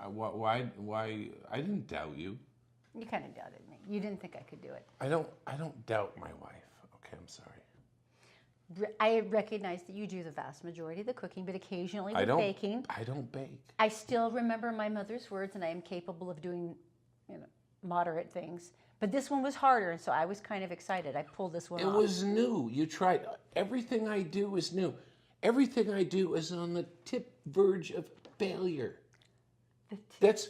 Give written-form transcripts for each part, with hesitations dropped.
Why? I didn't doubt you. You kind of doubted me. You didn't think I could do it. I don't doubt my wife. Okay, I'm sorry. I recognize that you do the vast majority of the cooking, but occasionally the baking. I don't bake. I still remember my mother's words, and I am capable of doing, moderate things. But this one was harder, and so I was kind of excited. I pulled this one off. It was new. You tried. Everything I do is new. Everything I do is on the tip verge of failure. That's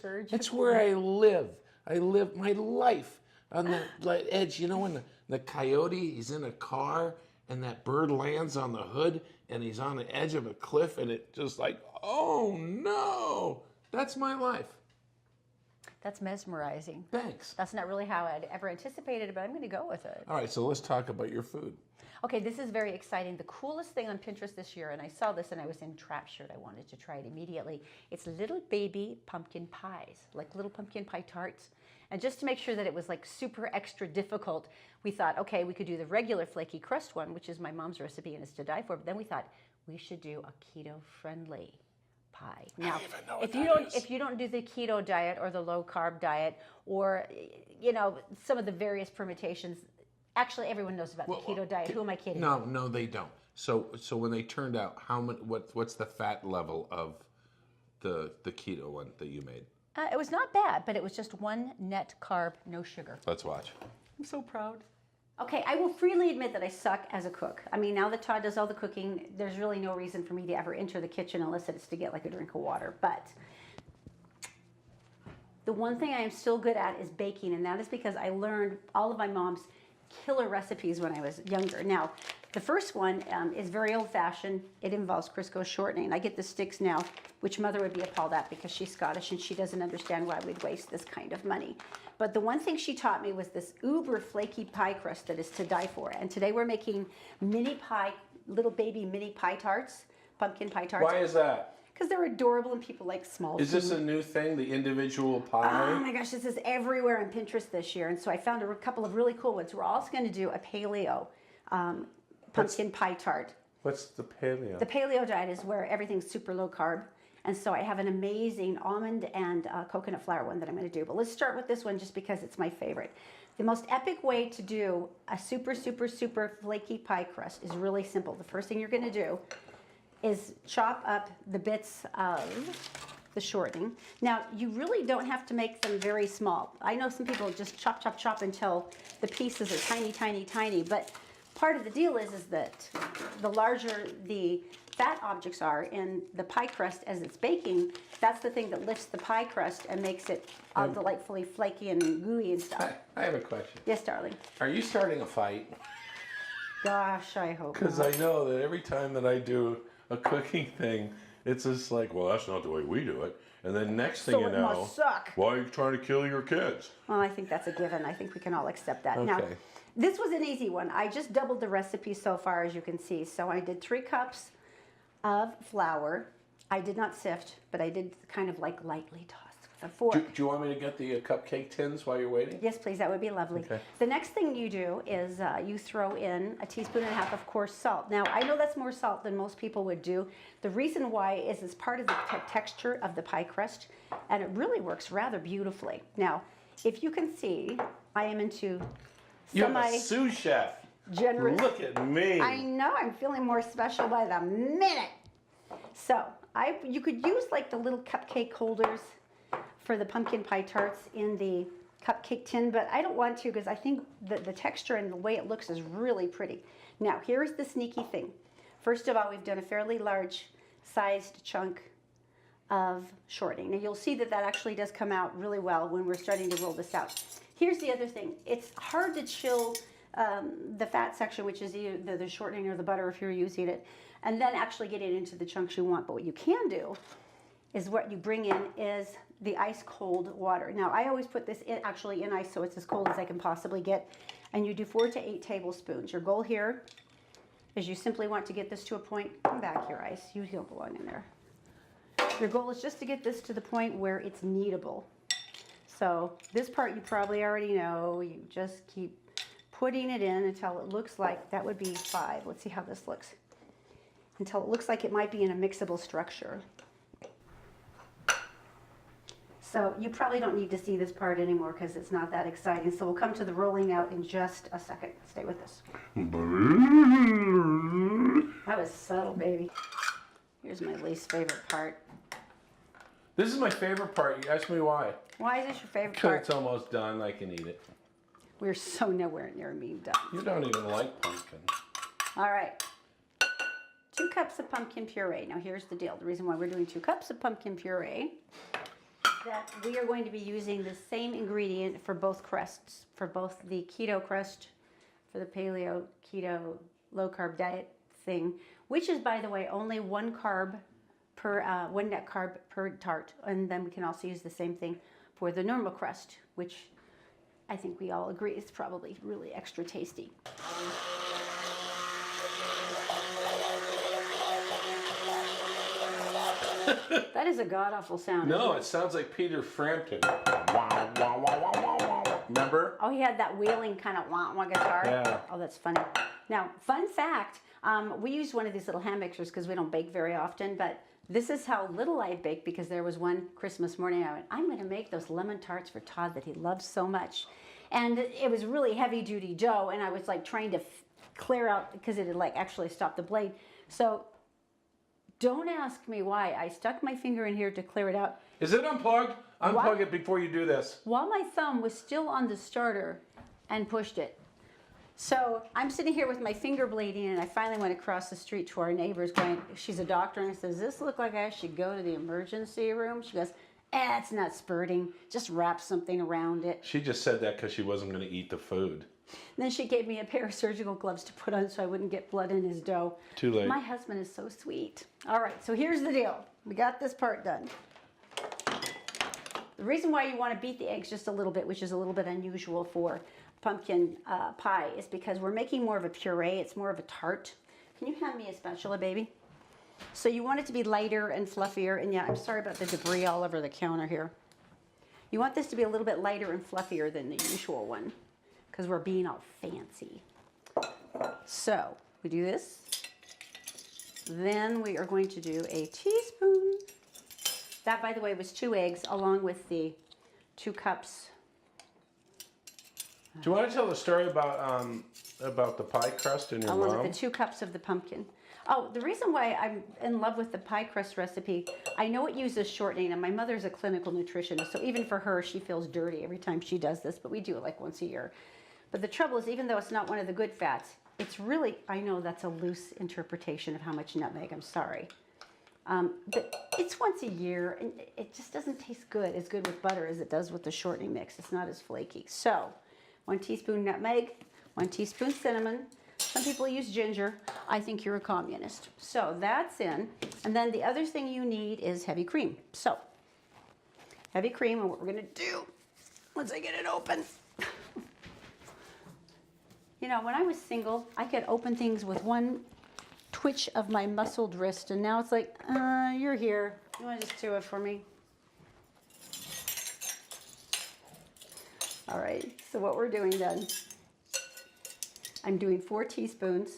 where I live. I live my life on the edge. You know when the coyote, he's in a car and that bird lands on the hood and he's on the edge of a cliff and it just like, oh no, that's my life. That's mesmerizing. Thanks. That's not really how I'd ever anticipated it, but I'm going to go with it. All right, so let's talk about your food. Okay, this is very exciting. The coolest thing on Pinterest this year, and I saw this and I was enraptured. I wanted to try it immediately. It's little baby pumpkin pies, like little pumpkin pie tarts. And just to make sure that it was like super extra difficult, we thought, okay, we could do the regular flaky crust one, which is my mom's recipe and is to die for. But then we thought we should do a keto-friendly pie. Now, if you don't do the keto diet or the low carb diet or some of the various permutations, actually everyone knows about the keto diet. Who am I kidding? No, they don't. So when they turned out, what's the fat level of the keto one that you made? It was not bad, but it was just one net carb, no sugar. Let's watch. I'm so proud. Okay, I will freely admit that I suck as a cook. I mean, now that Todd does all the cooking, there's really no reason for me to ever enter the kitchen unless it's to get like a drink of water. But the one thing I am still good at is baking, and that is because I learned all of my mom's killer recipes when I was younger. Now, the first one is very old-fashioned. It involves Crisco shortening. I get the sticks now, which Mother would be appalled at because she's Scottish and she doesn't understand why we'd waste this kind of money. But the one thing she taught me was this uber flaky pie crust that is to die for. And today we're making mini pie, little baby mini pie tarts, pumpkin pie tarts. Why is that? Because they're adorable and people like small Is this a new thing, the individual pie? Oh my gosh, this is everywhere on Pinterest this year. And so I found a couple of really cool ones. We're also going to do a paleo pumpkin pie tart. What's the paleo? The paleo diet is where everything's super low carb. And so I have an amazing almond and coconut flour one that I'm going to do. But let's start with this one just because it's my favorite. The most epic way to do a super, super, super flaky pie crust is really simple. The first thing you're going to do is chop up the bits of the shortening. Now, you really don't have to make them very small. I know some people just chop, chop, chop until the pieces are tiny, tiny, tiny. But part of the deal is that the larger the fat objects are in the pie crust as it's baking, that's the thing that lifts the pie crust and makes it all delightfully flaky and gooey and stuff. I have a question. Yes, darling. Are you starting a fight? Gosh, I hope Because I know that every time that I do a cooking thing, it's just like, well, that's not the way we do it. And then next thing you know, it must suck. Why are you trying to kill your kids? Well, I think that's a given. I think we can all accept that. Okay. Now, this was an easy one. I just doubled the recipe so far, as you can see. So I did 3 cups of flour. I did not sift, but I did kind of like lightly toss with a fork. Do you want me to get the cupcake tins while you're waiting? Yes, please. That would be lovely. Okay. The next thing you do is you throw in a teaspoon and a half of coarse salt. Now, I know that's more salt than most people would do. The reason why is it's part of the texture of the pie crust, and it really works rather beautifully. Now, if you can see, I am into You're a sous chef. Generous. Look at me. I know, I'm feeling more special by the minute. So you could use like the little cupcake holders for the pumpkin pie tarts in the cupcake tin, but I don't want to because I think the texture and the way it looks is really pretty. Now, here's the sneaky thing. First of all, we've done a fairly large sized chunk of shortening. Now, you'll see that actually does come out really well when we're starting to roll this out. Here's the other thing. It's hard to chill the fat section, which is either the shortening or the butter if you're using it, and then actually get it into the chunks you want. But what you can do is what you bring in is the ice cold water. Now, I always put this actually in ice so it's as cold as I can possibly get, and you do 4 to 8 tablespoons. Your goal here is you simply want to get this to a point. Come back here, ice. You don't belong in there. Your goal is just to get this to the point where it's kneadable. So this part you probably already know. You just keep putting it in until it looks like, that would be 5. Let's see how this looks. Until it looks like it might be in a mixable structure. So you probably don't need to see this part anymore because it's not that exciting. So we'll come to the rolling out in just a second. Stay with us. That was subtle, baby. Here's my least favorite part. This is my favorite part. You ask me why. Why is this your favorite Because part? it's almost done. I can eat it. We're so nowhere near being done. You don't even like pumpkin. All right. 2 cups of pumpkin puree. Now here's the deal. The reason why we're doing 2 cups of pumpkin puree, that we are going to be using the same ingredient for both crusts, for both the keto crust, for the paleo, keto, low carb diet thing, which is, by the way, only 1 carb per, 1 net carb per tart. And then we can also use the same thing for the normal crust, which I think we all agree is probably really extra tasty. That is a god-awful sound. No, it sounds like Peter Frampton. Wow, wow, wow, wow, wow, wow. Remember? Oh, he had that wailing kind of wah-wah guitar. Yeah. Oh, that's funny. Now, fun fact, we use one of these little hand mixers because we don't bake very often, but this is how little I bake, because there was one Christmas morning I went, I'm going to make those lemon tarts for Todd that he loves so much. And it was really heavy-duty dough, and I was like trying to clear out, because it had like actually stopped the blade. So don't ask me why. I stuck my finger in here to clear it out. Is it unplugged? Unplug it before you do this. While my thumb was still on the starter and pushed it. So I'm sitting here with my finger bleeding, and I finally went across the street to our neighbors going, she's a doctor, and I said, does this look like I should go to the emergency room? She goes, it's not spurting. Just wrap something around it. She just said that because she wasn't going to eat the food. And then she gave me a pair of surgical gloves to put on so I wouldn't get blood in his dough. Too late. My husband is so sweet. All right, so here's the deal. We got this part done. The reason why you want to beat the eggs just a little bit, which is a little bit unusual for pumpkin pie, is because we're making more of a puree. It's more of a tart. Can you hand me a spatula, baby? So you want it to be lighter and fluffier. And yeah, I'm sorry about the debris all over the counter here. You want this to be a little bit lighter and fluffier than the usual one, because we're being all fancy. So we do this. Then we are going to do a teaspoon. That, by the way, was 2 eggs along with the 2 cups. Do you want to tell the story about the pie crust and your Along mom? with the 2 cups of the pumpkin. Oh, the reason why I'm in love with the pie crust recipe, I know it uses shortening, and my mother's a clinical nutritionist, so even for her, she feels dirty every time she does this, but we do it like once a year. But the trouble is, even though it's not one of the good fats, it's really, I know that's a loose interpretation of how much nutmeg, I'm sorry. But it's once a year, and it just doesn't taste good, as good with butter as it does with the shortening mix. It's not as flaky. So, 1 teaspoon nutmeg, 1 teaspoon cinnamon. Some people use ginger. I think you're a communist. So that's in. And then the other thing you need is heavy cream. So, heavy cream, and what we're going to do, once I get it open. You know, when I was single, I could open things with one twitch of my muscled wrist, and now it's like, you're here. You want to just do it for me? All right, so what we're doing then, I'm doing 4 tablespoons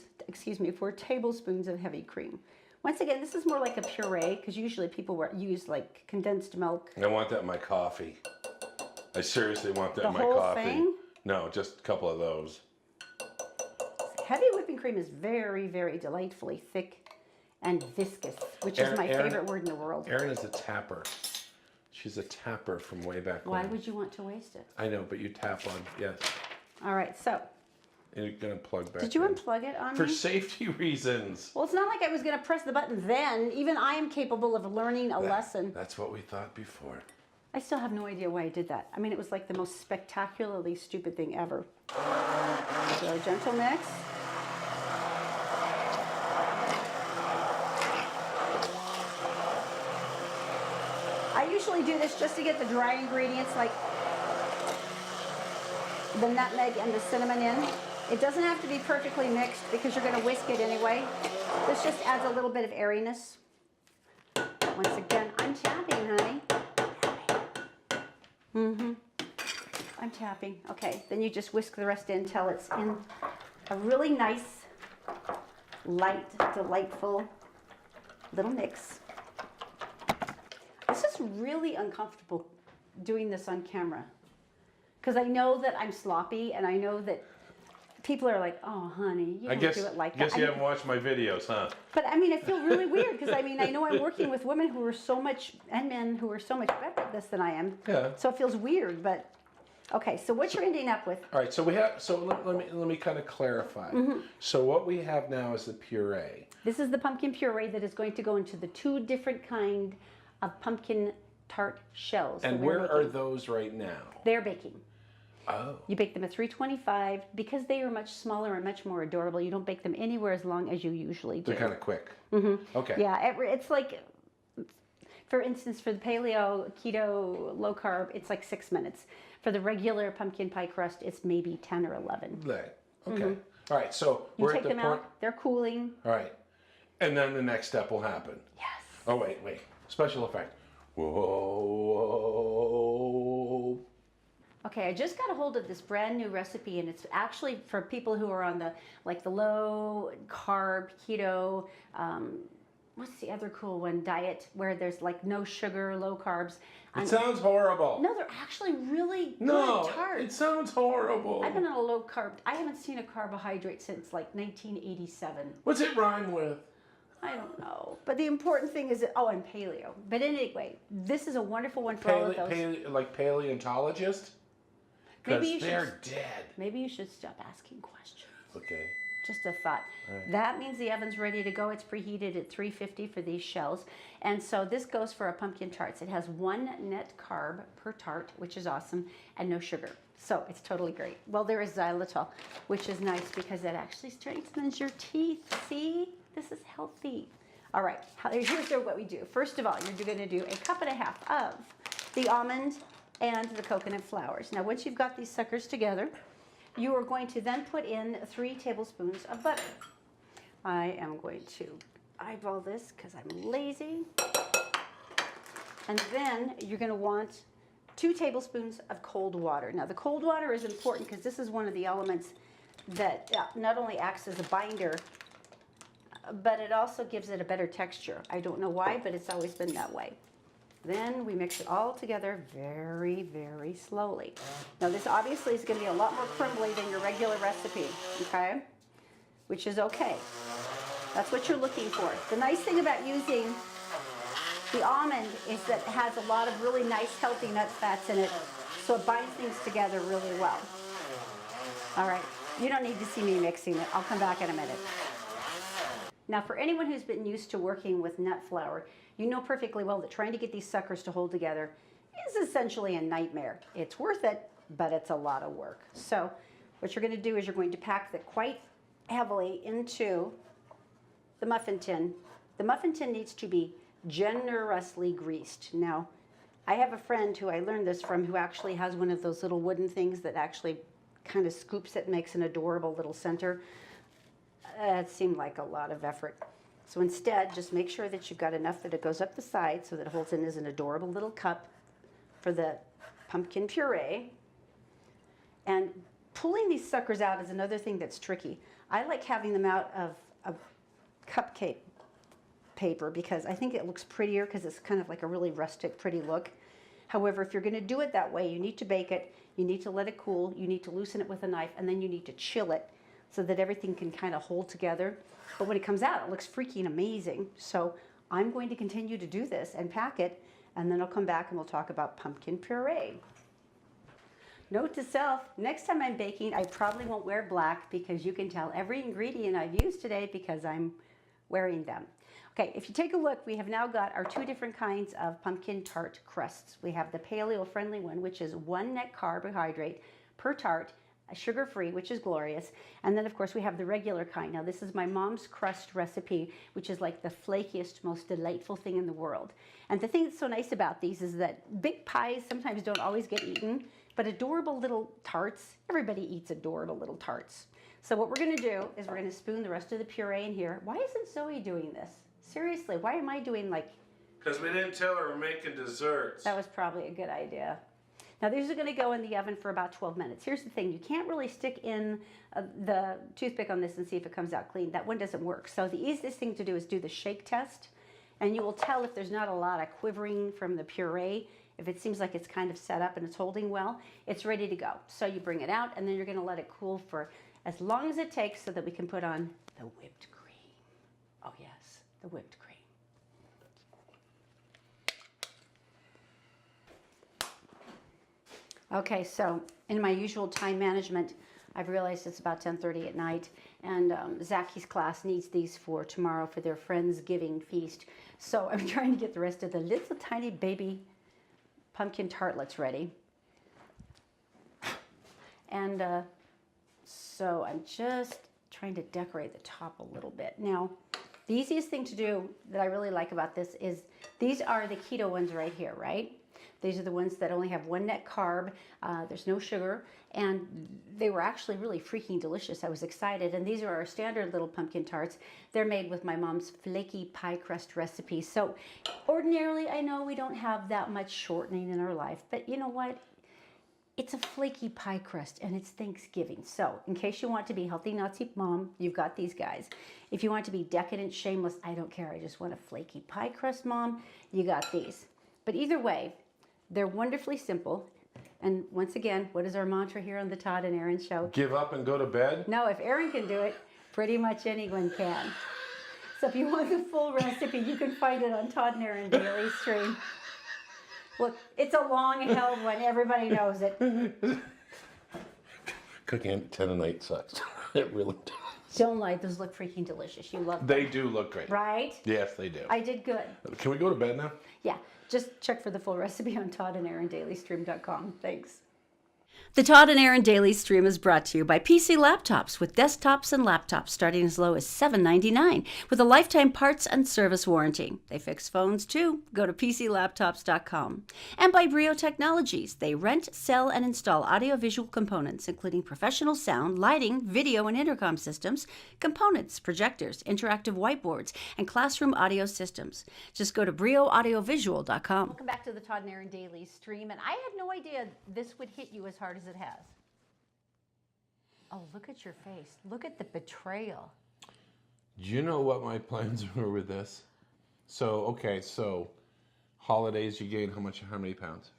of heavy cream. Once again, this is more like a puree, because usually people use like condensed milk. I want that in my coffee. I seriously want that in my The whole coffee. thing? No, just a couple of those. Heavy whipping cream is very, very delightfully thick and viscous, which is my favorite word in the world. Erin is a tapper. She's a tapper from way back Why when. would you want to waste it? I know, but you tap on, yes. All right, so. And you're going to plug back Did you in. unplug it on For me? safety reasons. Well, it's not like I was going to press the button then. Even I am capable of learning a lesson. That's what we thought before. I still have no idea why I did that. I mean, it was like the most spectacularly stupid thing ever. So a gentle mix. I usually do this just to get the dry ingredients like the nutmeg and the cinnamon in. It doesn't have to be perfectly mixed because you're going to whisk it anyway. This just adds a little bit of airiness. Once again, I'm tapping, honey. I'm tapping. Okay, then you just whisk the rest in until it's in a really nice, light, delightful little mix. This is really uncomfortable doing this on camera. Because I know that I'm sloppy, and I know that people are like, oh, honey, you don't do it like that. I guess you haven't watched my videos, huh? But I mean, I feel really weird because I mean, I know I'm working with women who are so much, and men who are so much better at this than I am. Yeah. So it feels weird, but okay. So what you're ending up with? All right. So let me kind of clarify. So what we have now is the puree. This is the pumpkin puree that is going to go into the 2 different kind of pumpkin tart shells. And where are those right now? They're baking. Oh. You bake them at 325 because they are much smaller and much more adorable. You don't bake them anywhere as long as you usually do. They're kind of quick. Okay. Yeah, it's like, for instance, for the paleo, keto, low carb, it's like 6 minutes. For the regular pumpkin pie crust, it's maybe 10 or 11. Right. Okay. All right. So You we're take at the them point. out, they're cooling. All right. And then the next step will happen. Yes. Oh wait. Special effect. Whoa. Okay, I just got a hold of this brand new recipe, and it's actually for people who are on the low carb keto. What's the other cool one? Diet where there's like no sugar, low carbs. It sounds horrible. No, they're actually really No, good tarts. it sounds horrible. I've been on a low carb. I haven't seen a carbohydrate since like 1987. What's it rhyme with? I don't know. But the important thing is that, and paleo. But anyway, this is a wonderful one for all of those. Like paleontologist? Because they're dead. Maybe you should stop asking questions. Okay. Just a thought. Right. That means the oven's ready to go. It's preheated at 350 for these shells. And so this goes for our pumpkin tarts. It has 1 net carb per tart, which is awesome, and no sugar. So it's totally great. Well, there is xylitol, which is nice because it actually strengthens your teeth. See? This is healthy. All right, here's what we do. First of all, you're going to do 1.5 cups of the almond and the coconut flours. Now, once you've got these suckers together, you are going to then put in 3 tablespoons of butter. I am going to eyeball this because I'm lazy. And then you're going to want 2 tablespoons of cold water. Now, the cold water is important because this is one of the elements that not only acts as a binder, but it also gives it a better texture. I don't know why, but it's always been that way. Then we mix it all together very, very slowly. Now this obviously is going to be a lot more crumbly than your regular recipe, okay? Which is okay. That's what you're looking for. The nice thing about using the almond is that it has a lot of really nice healthy nut fats in it, so it binds things together really well. All right, you don't need to see me mixing it. I'll come back in a minute. Now for anyone who's been used to working with nut flour, you know perfectly well that trying to get these suckers to hold together is essentially a nightmare. It's worth it, but it's a lot of work. So what you're going to do is you're going to pack that quite heavily into the muffin tin. The muffin tin needs to be generously greased. Now, I have a friend who I learned this from who actually has one of those little wooden things that actually kind of scoops it and makes an adorable little center. It seemed like a lot of effort. So instead, just make sure that you've got enough that it goes up the side so that it holds in as an adorable little cup for the pumpkin puree. And pulling these suckers out is another thing that's tricky. I like having them out of cupcake paper because I think it looks prettier because it's kind of like a really rustic, pretty look. However, if you're going to do it that way, you need to bake it, you need to let it cool, you need to loosen it with a knife, and then you need to chill it so that everything can kind of hold together. But when it comes out, it looks freaking amazing. So I'm going to continue to do this and pack it, and then I'll come back and we'll talk about pumpkin puree. Note to self, next time I'm baking, I probably won't wear black because you can tell every ingredient I've used today because I'm wearing them. Okay, if you take a look, we have now got our 2 different kinds of pumpkin tart crusts. We have the paleo-friendly one, which is 1 net carbohydrate per tart, sugar-free, which is glorious. And then, of course, we have the regular kind. Now, this is my mom's crust recipe, which is like the flakiest, most delightful thing in the world. And the thing that's so nice about these is that big pies sometimes don't always get eaten, but adorable little tarts, everybody eats adorable little tarts. So what we're going to do is we're going to spoon the rest of the puree in here. Why isn't Zoe doing this? Seriously, why am I doing like... Because we didn't tell her we're making desserts. That was probably a good idea. Now these are going to go in the oven for about 12 minutes. Here's the thing, you can't really stick in the toothpick on this and see if it comes out clean. That one doesn't work. So the easiest thing to do is do the shake test. And you will tell if there's not a lot of quivering from the puree. If it seems like it's kind of set up and it's holding well, it's ready to go. So you bring it out, and then you're going to let it cool for as long as it takes so that we can put on the whipped cream. Oh yes, the whipped cream. Okay, so in my usual time management, I've realized it's about 10:30 at night, and Zaki's class needs these for tomorrow for their Friendsgiving feast. So I'm trying to get the rest of the little tiny baby pumpkin tartlets ready. And so I'm just trying to decorate the top a little bit. Now, the easiest thing to do that I really like about this is these are the keto ones right here, right? These are the ones that only have one net carb, there's no sugar, and they were actually really freaking delicious. I was excited, and these are our standard little pumpkin tarts. They're made with my mom's flaky pie crust recipe. So ordinarily, I know we don't have that much shortening in our life, but you know what? It's a flaky pie crust, and it's Thanksgiving. So in case you want to be healthy Nazi mom, you've got these guys. If you want to be decadent, shameless, I don't care, I just want a flaky pie crust mom, you got these. But either way, they're wonderfully simple. And once again, what is our mantra here on the Todd and Erin Show? Give up and go to bed? No, if Erin can do it, pretty much anyone can. So if you want the full recipe, you can find it on Todd and Erin Daily Stream. Look, it's a long-held one. Everybody knows it. Cooking at 10 at night sucks. It really does. Don't lie, those look freaking delicious. You love them. They do look great. Right? Yes, they do. I did good. Can we go to bed now? Yeah, just check for the full recipe on ToddandErinDailyStream.com. Thanks. The Todd and Erin Daily Stream is brought to you by PC Laptops, with desktops and laptops starting as low as $7.99 with a lifetime parts and service warranty. They fix phones too. Go to PCLaptops.com. And by Brio Technologies. They rent, sell, and install audiovisual components, including professional sound, lighting, video, and intercom systems, components, projectors, interactive whiteboards, and classroom audio systems. Just go to BrioAudiovisual.com. Welcome back to the Todd and Erin Daily Stream. And I had no idea this would hit you as hard as it has. Oh, look at your face. Look at the betrayal. Do you know what my plans were with this? So holidays, you gain how many pounds?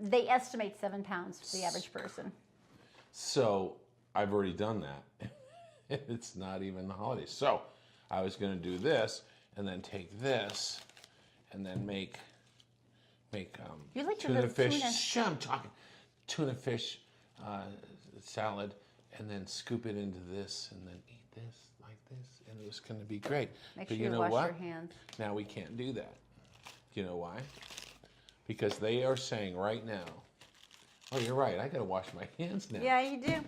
They estimate 7 pounds for the average person. So I've already done that. It's not even the holidays. So I was going to do this and then take this and then make You like tuna the fish. tuna. Shut, I'm talking. Tuna fish salad, and then scoop it into this, and then eat this like this, and it was going to be great. Make But sure you know wash what? your hands. Now we can't do that. Do you know why? Because they are saying right now, oh, you're right, I got to wash my hands now. Yeah, you do.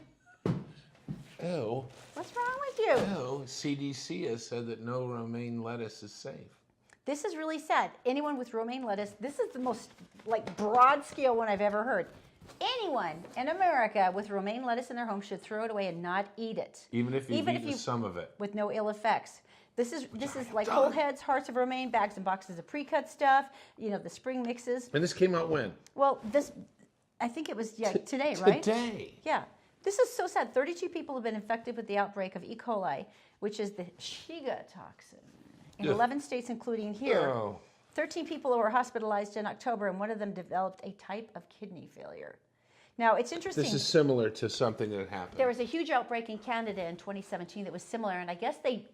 Ew. What's wrong with you? Ew. CDC has said that no romaine lettuce is safe. This is really sad. Anyone with romaine lettuce, this is the most broad scale one I've ever heard. Anyone in America with romaine lettuce in their home should throw it away and not eat it. Even if you've eaten some of it. With no ill effects. This is like whole heads, hearts of romaine, bags and boxes of pre-cut stuff, the spring mixes. And this came out when? Well, I think it was today, right? Today. Yeah. This is so sad. 32 people have been infected with the outbreak of E. coli, which is the Shiga toxin, in 11 states, including here. Oh. 13 people were hospitalized in October, and one of them developed a type of kidney failure. Now, it's interesting. This is similar to something that happened. There was a huge outbreak in Canada in 2017 that was similar, and I guess they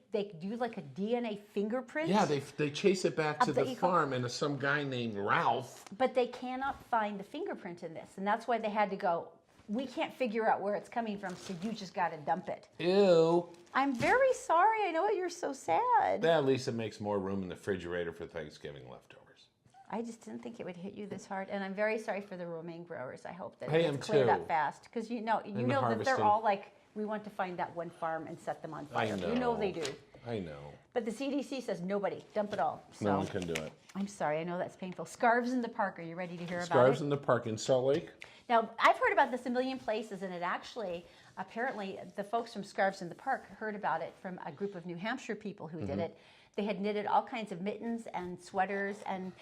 do like a DNA fingerprint. Yeah, they chase it back to Of the the E. coli. farm, and some guy named Ralph. But they cannot find the fingerprint in this, and that's why they had to go, we can't figure out where it's coming from, so you just got to dump it. Ew. I'm very sorry. I know you're so sad. At least it makes more room in the refrigerator for Thanksgiving leftovers. I just didn't think it would hit you this hard, and I'm very sorry for the romaine growers. I hope that I it am gets cleared too. up fast, because you know that they're harvesting. all like, we want to find that one farm and set them on fire. I know. You know they do. I know. But the CDC says nobody, dump it all. So No one can do it. I'm sorry, I know that's painful. Scarves in the park, are you ready to hear about it? Scarves in the park in Salt Lake. Now, I've heard about this a million places, and it actually, apparently, the folks from Scarves in the Park heard about it from a group of New Hampshire people who did it. They had knitted all kinds of mittens and sweaters and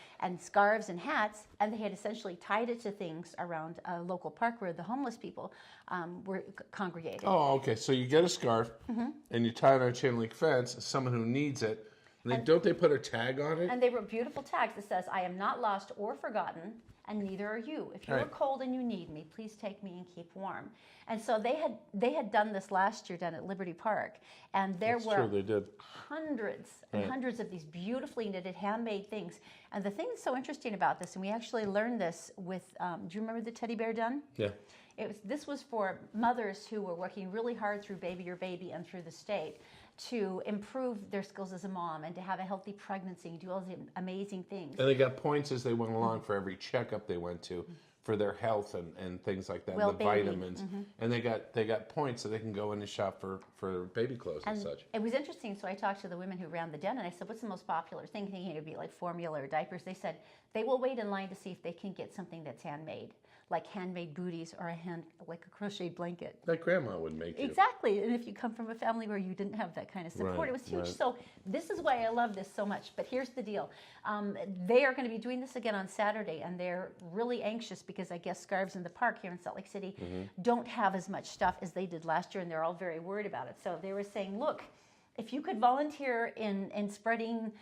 scarves and hats, and they had essentially tied it to things around a local park where the homeless people were congregated. Oh, okay. So you get a scarf, and you tie it on a chain link fence. Someone who needs it Don't they put a tag on it? And they wrote beautiful tags that says, "I am not lost or forgotten, and neither are you. If you are cold and you need me, please take me and keep warm." And so they had done this last year down at Liberty Park, and there were they did. hundreds and hundreds of these beautifully knitted handmade things. And the thing that's so interesting about this, and we actually learned this with, do you remember the teddy bear done? Yeah. This was for mothers who were working really hard through Baby Your Baby and through the state to improve their skills as a mom and to have a healthy pregnancy and do all these amazing things. And they got points as they went along for every checkup they went to for their health and things like that, the vitamins. And they got points so they can go in and shop for baby clothes and such. It was interesting. So I talked to the women who ran the den and I said, "What's the most popular thing?" Thinking it'd be like formula or diapers. They said they will wait in line to see if they can get something that's handmade, like handmade booties or like a crocheted blanket. Like grandma would make you. Exactly. And if you come from a family where you didn't have that kind of support, it was huge. So this is why I love this so much. But here's the deal. They are going to be doing this again on Saturday, and they're really anxious because I guess Scarves in the Park here in Salt Lake City don't have as much stuff as they did last year, and they're all very worried about it. So they were saying, look, if you could volunteer in spreading,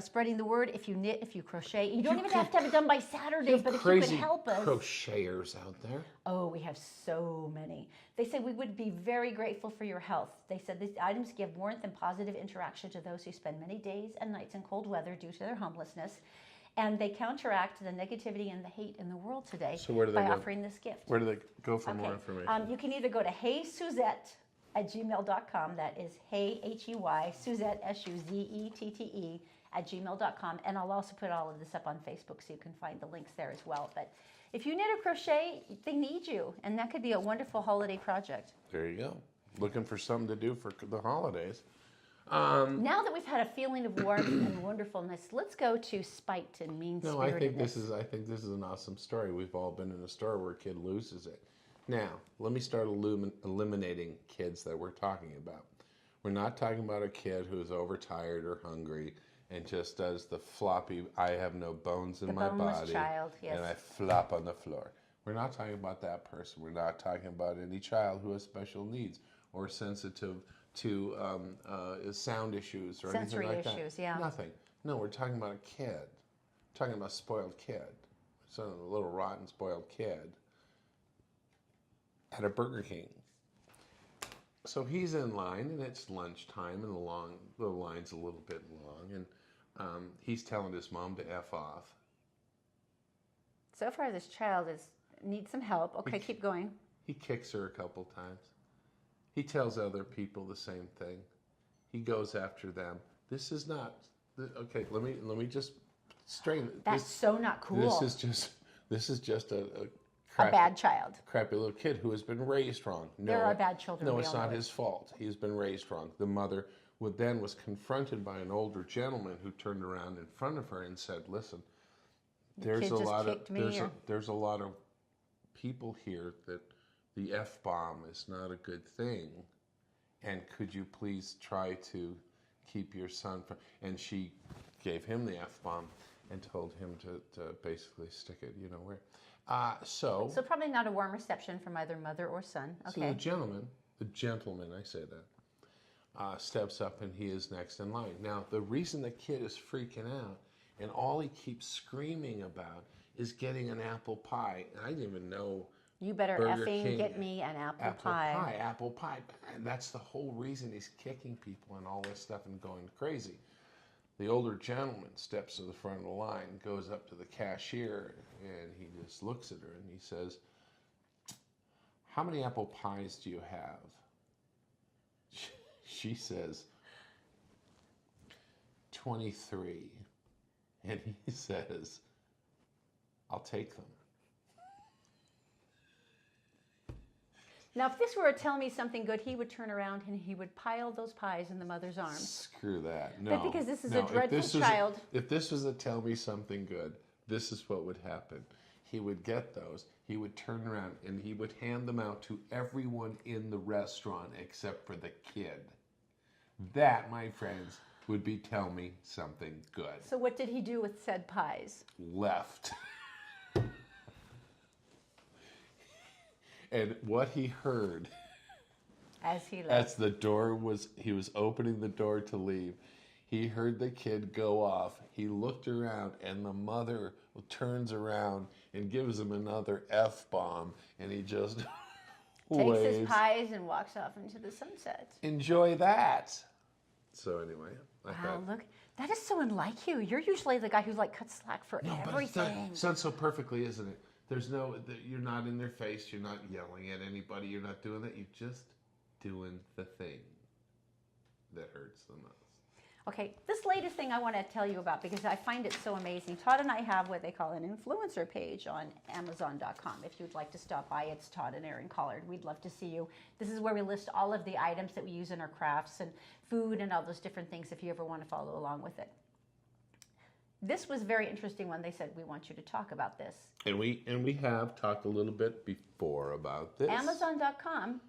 spreading the word, if you knit, if you crochet, you don't even have to have it done by Saturday, but if you could help us. Crocheters out there. Oh, we have so many. They said we would be very grateful for your health. They said these items give warmth and positive interaction to those who spend many days and nights in cold weather due to their homelessness. And they counteract the negativity and the hate in the world today by offering this gift. Where do they go for more information? You can either go to heysuzette@gmail.com. That is hey, H-E-Y, Suzette, S-U-Z-E-T-T-E @gmail.com. And I'll also put all of this up on Facebook so you can find the links there as well. But if you knit or crochet, they need you. And that could be a wonderful holiday project. There you go. Looking for something to do for the holidays. Now that we've had a feeling of warmth and wonderfulness, let's go to spite and mean-spiritedness. No, I think this is an awesome story. We've all been in a store where a kid loses it. Now, let me start eliminating kids that we're talking about. We're not talking about a kid who's overtired or hungry and just does the floppy, I have no bones in my body, child, yes. and I flop on the floor. We're not talking about that person. We're not talking about any child who has special needs or sensitive to sound issues or sensory anything like issues, that. yeah. Nothing. No, we're talking about a kid. We're talking about a spoiled kid. It's a little rotten, spoiled kid at a Burger King. So he's in line, and it's lunchtime, and the line's a little bit long, and he's telling his mom to F off. So far, this child needs some help. Okay, keep going. He kicks her a couple times. He tells other people the same thing. He goes after them. This is not okay. Let me just straighten. That's so not cool. This is just a bad child. Crappy little kid who has been raised wrong. There are bad children. No, it's not his fault. He's been raised wrong. The mother was confronted by an older gentleman who turned around in front of her and said, "Listen, there's a lot of people here that the F-bomb is not a good thing, and could you please try to keep your son from..." And she gave him the F-bomb and told him to basically stick it, where. So probably not a warm reception from either mother or son. Okay. So the gentleman, I say that, steps up and he is next in line. Now, the reason the kid is freaking out and all he keeps screaming about is getting an apple pie. And I didn't even know. You better Burger effing King, get me an apple pie. Apple pie. And that's the whole reason he's kicking people and all this stuff and going crazy. The older gentleman steps to the front of the line, goes up to the cashier, and he just looks at her and he says, "How many apple pies do you have?" She says, 23. And he says, "I'll take them." Now, if this were a Tell Me Something Good, he would turn around and he would pile those pies in the mother's arms. Screw that. No. But because this is a dreadful child. If this was a Tell Me Something Good, this is what would happen. He would get those, he would turn around, and he would hand them out to everyone in the restaurant except for the kid. That, my friends, would be Tell Me Something Good. So what did he do with said pies? Left. And what he heard as he left, as he was opening the door to leave, He heard the kid go off. He looked around, and the mother turns around and gives him another F-bomb, and he just Takes his pies and walks off into the sunset. Enjoy that. So anyway, I Wow, thought, look, that is so unlike you. You're usually the guy who like cuts slack for no, but everything. it's done so perfectly, isn't it? There's no, you're not in their face. You're not yelling at anybody. You're not doing that. You're just doing the thing that hurts the most. Okay, this latest thing I want to tell you about because I find it so amazing. Todd and I have what they call an influencer page on Amazon.com. If you'd like to stop by, it's Todd and Erin Collard. We'd love to see you. This is where we list all of the items that we use in our crafts and food and all those different things if you ever want to follow along with it. This was very interesting when they said, we want you to talk about this. And we have talked a little bit before about this. Amazon.com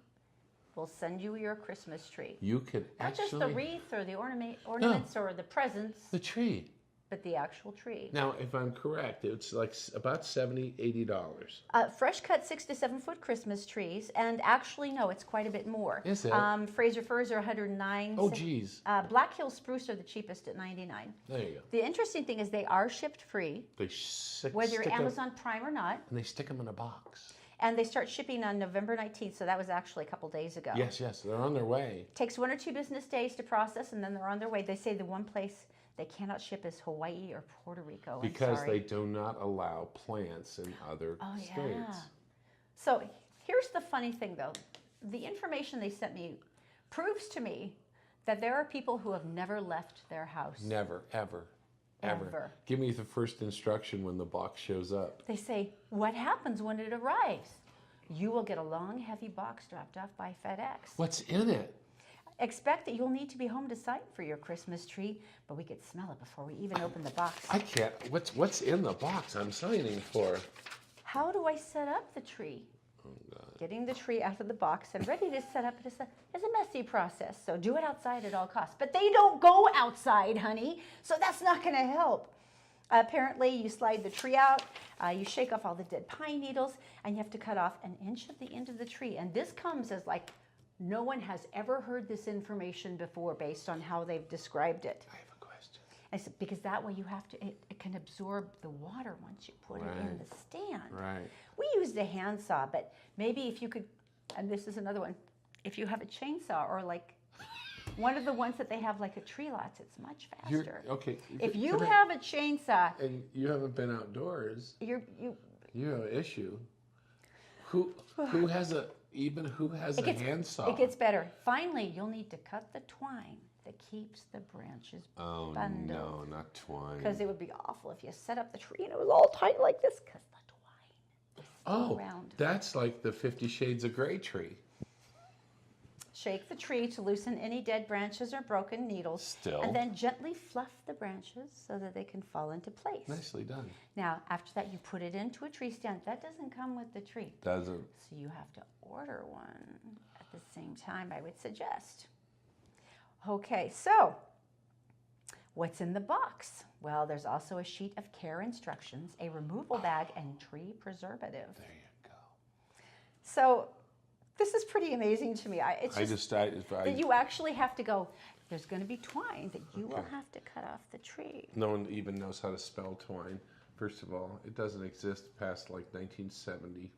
will send you your Christmas tree. You can Not actually... just the wreath or the ornaments or the presents, The tree. but the actual tree. Now, if I'm correct, it's like about $70, $80. Fresh cut 6 to 7 foot Christmas trees, and actually, no, it's quite a bit more. Is it? Fraser firs are $109. Oh, geez. Black Hill spruce are the cheapest at $99. There you go. The interesting thing is they are shipped free, They whether you're stick 'em- Amazon Prime or not, and they stick them in a box. and they start shipping on November 19th, so that was actually a couple days ago. Yes, they're on their way. Takes 1 or 2 business days to process, and then they're on their way. They say the one place they cannot ship is Hawaii or Puerto Rico. Because they do not allow plants in other states. Yeah. So here's the funny thing, though. The information they sent me proves to me that there are people who have never left their house. Never, ever. Ever. Give me the first instruction when the box shows up. They say, what happens when it arrives? You will get a long, heavy box dropped off by FedEx. What's in it? Expect that you'll need to be home to sign for your Christmas tree, but we could smell it before we even open the box. I can't. What's in the box I'm signing for? How do I set up the tree? Oh, God. Getting the tree out of the box and ready to set up is a messy process, so do it outside at all costs. But they don't go outside, honey, so that's not going to help. Apparently, you slide the tree out, you shake off all the dead pine needles, and you have to cut off an inch of the end of the tree. And this comes as like, no one has ever heard this information before based on how they've described it. I have a question. I said, because that way you have to, it can absorb the water once you put it in the stand. Right. We used a handsaw, but maybe if you could, and this is another one, if you have a chainsaw or like one of the ones that they have like a tree lots, it's much faster. Okay. If you have a chainsaw, and you haven't been outdoors, you have an issue. Who has a handsaw? It gets better. Finally, you'll need to cut the twine that keeps the branches Oh bundled. no, not twine. Because it would be awful if you set up the tree and it was all tight like this because the twine is still around. That's like the 50 Shades of Grey tree. Shake the tree to loosen any dead branches or broken needles. Still. And then gently fluff the branches so that they can fall into place. Nicely done. Now, after that, you put it into a tree stand. That doesn't come with the tree. Doesn't. So you have to order one at the same time, I would suggest. Okay, so what's in the box? Well, there's also a sheet of care instructions, a removal bag, and tree preservative. There you go. So this is pretty amazing to me. That you actually have to go, there's going to be twine that you will have to cut off the tree. No one even knows how to spell twine. First of all, it doesn't exist past like 1970.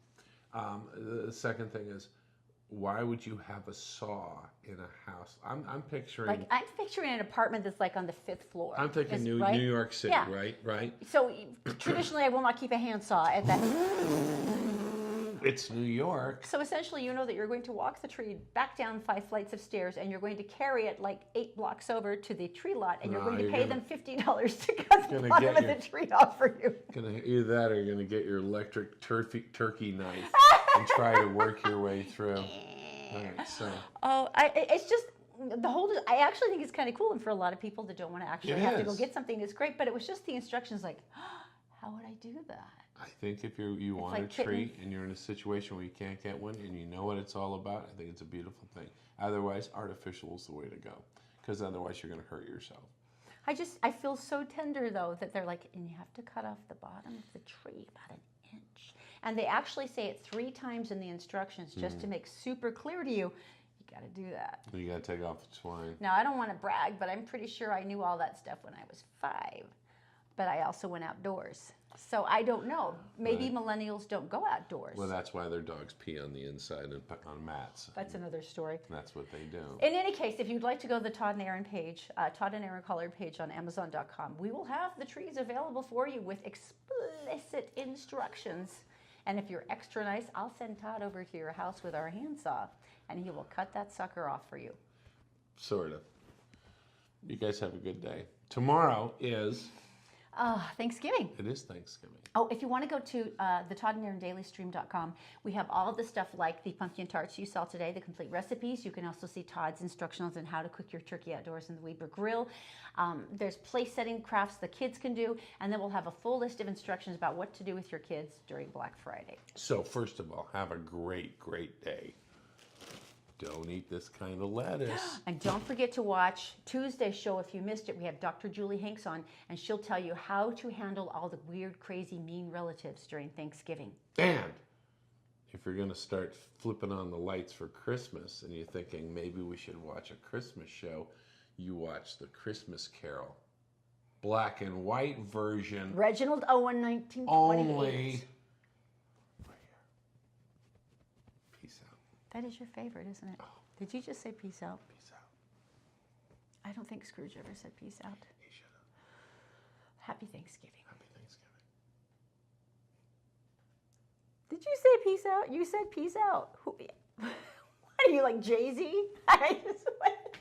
The second thing is, why would you have a saw in a house? I'm picturing... I'm picturing an apartment that's like on the 5th floor. I'm thinking New York City, Yeah. right? So traditionally, I will not keep a handsaw at that. It's New York. So essentially, you know that you're going to walk the tree back down 5 flights of stairs, and you're going to carry it like 8 blocks over to the tree lot, and you're going to pay them $50 to cut the bottom of the tree off for you. Either that, or you're going to get your electric turkey knife and try to work your way through. All right, so. Oh, it's just the whole. I actually think it's kind of cool, and for a lot of people that don't want to actually have to go get something, it's great. But it was just the instructions, like, how would I do that? I think if you want like a tree and you're in a situation where you can't get one and you know what it's all about, I think it's a beautiful thing. Otherwise, artificial is the way to go, because otherwise you're going to hurt yourself. I feel so tender though that they're like, and you have to cut off the bottom of the tree about an inch, and they actually say it 3 times in the instructions just to make super clear to you. You got to do that. You got to take off the twine. Now, I don't want to brag, but I'm pretty sure I knew all that stuff when I was 5. But I also went outdoors. So I don't know. Maybe millennials don't go outdoors. Well, that's why their dogs pee on the inside and on mats. That's another story. That's what they do. In any case, if you'd like to go to the Todd and Aaron page, Todd and Aaron Colored page on Amazon.com, we will have the trees available for you with explicit instructions. And if you're extra nice, I'll send Todd over to your house with our handsaw, and he will cut that sucker off for you. Sort of. You guys have a good day. Tomorrow is... Thanksgiving. It is Thanksgiving. Oh, if you want to go to the Todd and Aaron DailyStream.com, we have all the stuff like the pumpkin tarts you saw today, the complete recipes. You can also see Todd's instructions on how to cook your turkey outdoors in the Weber grill. There's place setting crafts the kids can do, and then we'll have a full list of instructions about what to do with your kids during Black Friday. So first of all, have a great, great day. Don't eat this kind of lettuce. And don't forget to watch Tuesday's show. If you missed it, we have Dr. Julie Hanks on, and she'll tell you how to handle all the weird, crazy, mean relatives during Thanksgiving. And if you're going to start flipping on the lights for Christmas and you're thinking maybe we should watch a Christmas show, you watch The Christmas Carol. Black and white version. Reginald Owen, 1928. Only. That is your favorite, isn't it? Did you just say peace out? Peace out. I don't think Scrooge ever said peace out. He should have. Happy Thanksgiving. Happy Thanksgiving. Did you say peace out? You said peace out. What are you, like Jay-Z? I just went...